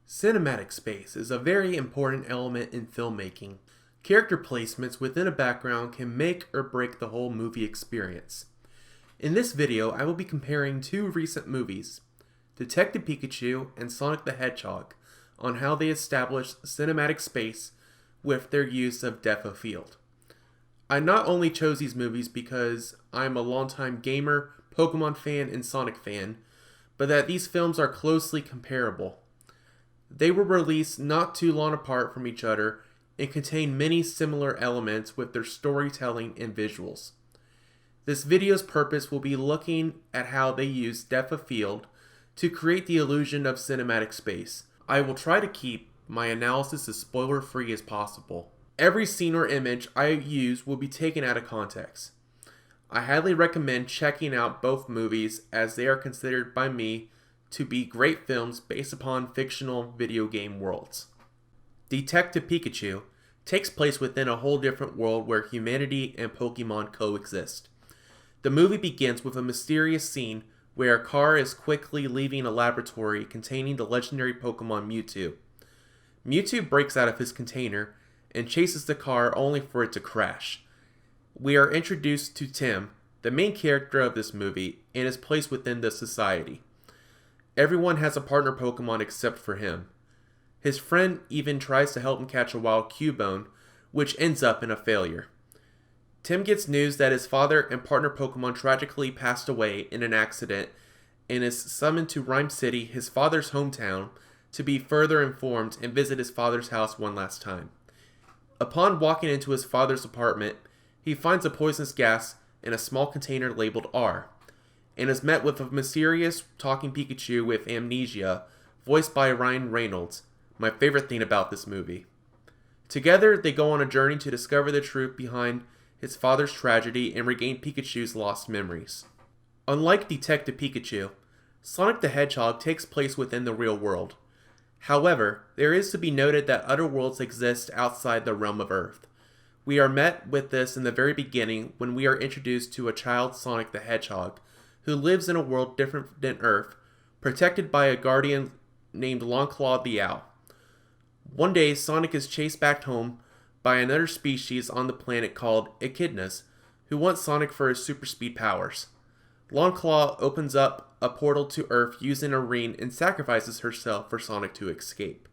Cinematic space is a very important element in filmmaking. Character placements within a background can make or break the whole movie experience. In this video, I will be comparing two recent movies, Detective Pikachu and Sonic the Hedgehog, on how they established cinematic space with their use of depth of field. I not only chose these movies because I'm a longtime gamer, Pokemon fan, and Sonic fan, but that these films are closely comparable. They were released not too long apart from each other and contain many similar elements with their storytelling and visuals. This video's purpose will be looking at how they use depth of field to create the illusion of cinematic space. I will try to keep my analysis as spoiler-free as possible. Every scene or image I use will be taken out of context. I highly recommend checking out both movies as they are considered by me to be great films based upon fictional video game worlds. Detective Pikachu takes place within a whole different world where humanity and Pokemon coexist. The movie begins with a mysterious scene where a car is quickly leaving a laboratory containing the legendary Pokemon Mewtwo. Mewtwo breaks out of his container and chases the car only for it to crash. We are introduced to Tim, the main character of this movie, and his place within the society. Everyone has a partner Pokemon except for him. His friend even tries to help him catch a wild Cubone, which ends up in a failure. Tim gets news that his father and partner Pokemon tragically passed away in an accident and is summoned to Rhyme City, his father's hometown, to be further informed and visit his father's house one last time. Upon walking into his father's apartment, he finds a poisonous gas in a small container labeled R, and is met with a mysterious talking Pikachu with amnesia, voiced by Ryan Reynolds, my favorite thing about this movie. Together, they go on a journey to discover the truth behind his father's tragedy and regain Pikachu's lost memories. Unlike Detective Pikachu, Sonic the Hedgehog takes place within the real world. However, there is to be noted that other worlds exist outside the realm of Earth. We are met with this in the very beginning when we are introduced to a child Sonic the Hedgehog, who lives in a world different than Earth, protected by a guardian named Longclaw the Owl. One day, Sonic is chased back home by another species on the planet called Echidnas, who want Sonic for his super speed powers. Longclaw opens up a portal to Earth using a ring and sacrifices herself for Sonic to escape.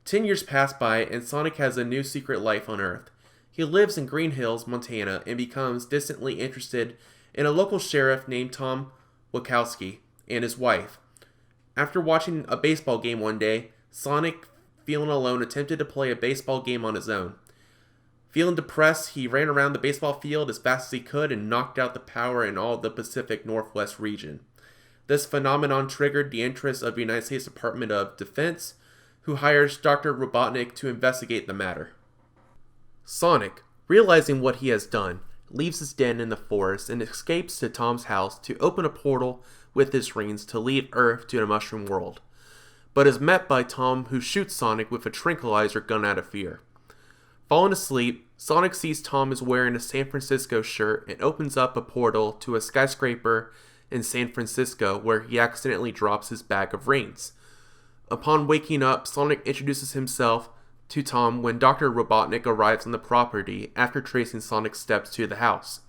10 years pass by and Sonic has a new secret life on Earth. He lives in Green Hills, Montana, and becomes distantly interested in a local sheriff named Tom Wachowski and his wife. After watching a baseball game one day, Sonic, feeling alone, attempted to play a baseball game on his own. Feeling depressed, he ran around the baseball field as fast as he could and knocked out the power in all the Pacific Northwest region. This phenomenon triggered the interest of the United States Department of Defense, who hires Dr. Robotnik to investigate the matter. Sonic, realizing what he has done, leaves his den in the forest and escapes to Tom's house to open a portal with his rings to leave Earth to the Mushroom World, but is met by Tom, who shoots Sonic with a tranquilizer gun out of fear. Falling asleep, Sonic sees Tom is wearing a San Francisco shirt and opens up a portal to a skyscraper in San Francisco where he accidentally drops his bag of rings. Upon waking up, Sonic introduces himself to Tom when Dr. Robotnik arrives on the property after tracing Sonic's steps to the house.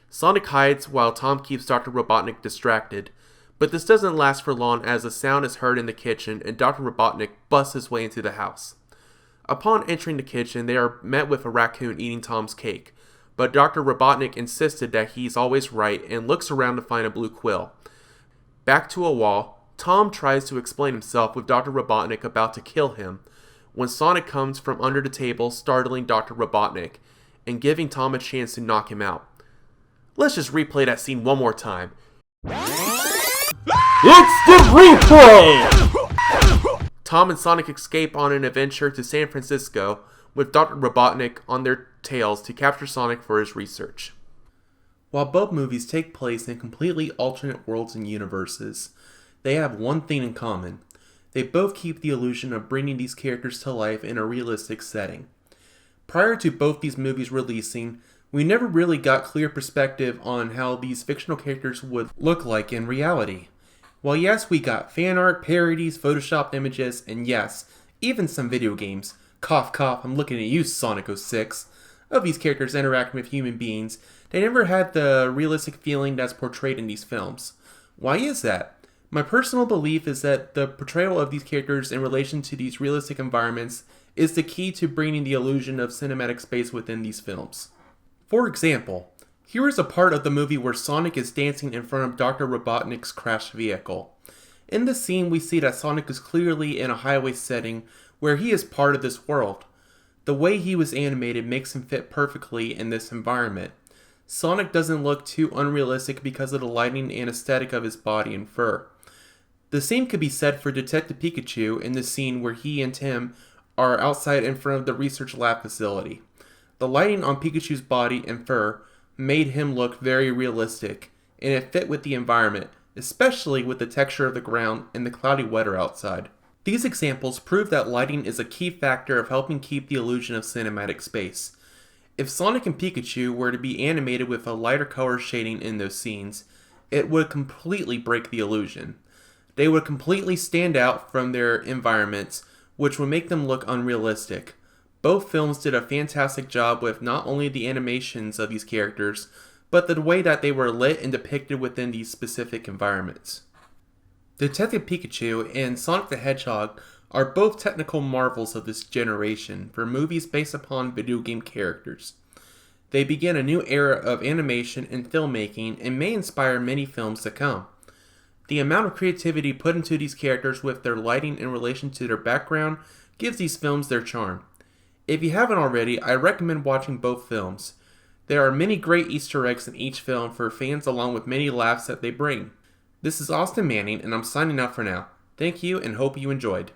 Sonic hides while Tom keeps Dr. Robotnik distracted, but this doesn't last for long as a sound is heard in the kitchen and Dr. Robotnik busts his way into the house. Upon entering the kitchen, they are met with a raccoon eating Tom's cake, but Dr. Robotnik insisted that he's always right and looks around to find a blue quill. Back to a wall, Tom tries to explain himself with Dr. Robotnik about to kill him, when Sonic comes from under the table, startling Dr. Robotnik and giving Tom a chance to knock him out. Let's just replay that scene one more time. It's the replay! Tom and Sonic escape on an adventure to San Francisco with Dr. Robotnik on their tails to capture Sonic for his research. While both movies take place in completely alternate worlds and universes, they have one thing in common. They both keep the illusion of bringing these characters to life in a realistic setting. Prior to both these movies releasing, we never really got clear perspective on how these fictional characters would look like in reality. While yes, we got fan art, parodies, photoshopped images, and yes, even some video games, cough cough, I'm looking at you Sonic 06, of these characters interacting with human beings, they never had the realistic feeling that's portrayed in these films. Why is that? My personal belief is that the portrayal of these characters in relation to these realistic environments is the key to bringing the illusion of cinematic space within these films. For example, here is a part of the movie where Sonic is dancing in front of Dr. Robotnik's crashed vehicle. In this scene, we see that Sonic is clearly in a highway setting where he is part of this world. The way he was animated makes him fit perfectly in this environment. Sonic doesn't look too unrealistic because of the lighting and aesthetic of his body and fur. The same could be said for Detective Pikachu in the scene where he and Tim are outside in front of the research lab facility. The lighting on Pikachu's body and fur made him look very realistic, and it fit with the environment, especially with the texture of the ground and the cloudy weather outside. These examples prove that lighting is a key factor of helping keep the illusion of cinematic space. If Sonic and Pikachu were to be animated with a lighter color shading in those scenes, it would completely break the illusion. They would completely stand out from their environments, which would make them look unrealistic. Both films did a fantastic job with not only the animations of these characters, but the way that they were lit and depicted within these specific environments. Detective Pikachu and Sonic the Hedgehog are both technical marvels of this generation for movies based upon video game characters. They begin a new era of animation and filmmaking and may inspire many films to come. The amount of creativity put into these characters with their lighting in relation to their background gives these films their charm. If you haven't already, I recommend watching both films. There are many great Easter eggs in each film for fans along with many laughs that they bring. This is Austin Manning and I'm signing out for now. Thank you and hope you enjoyed.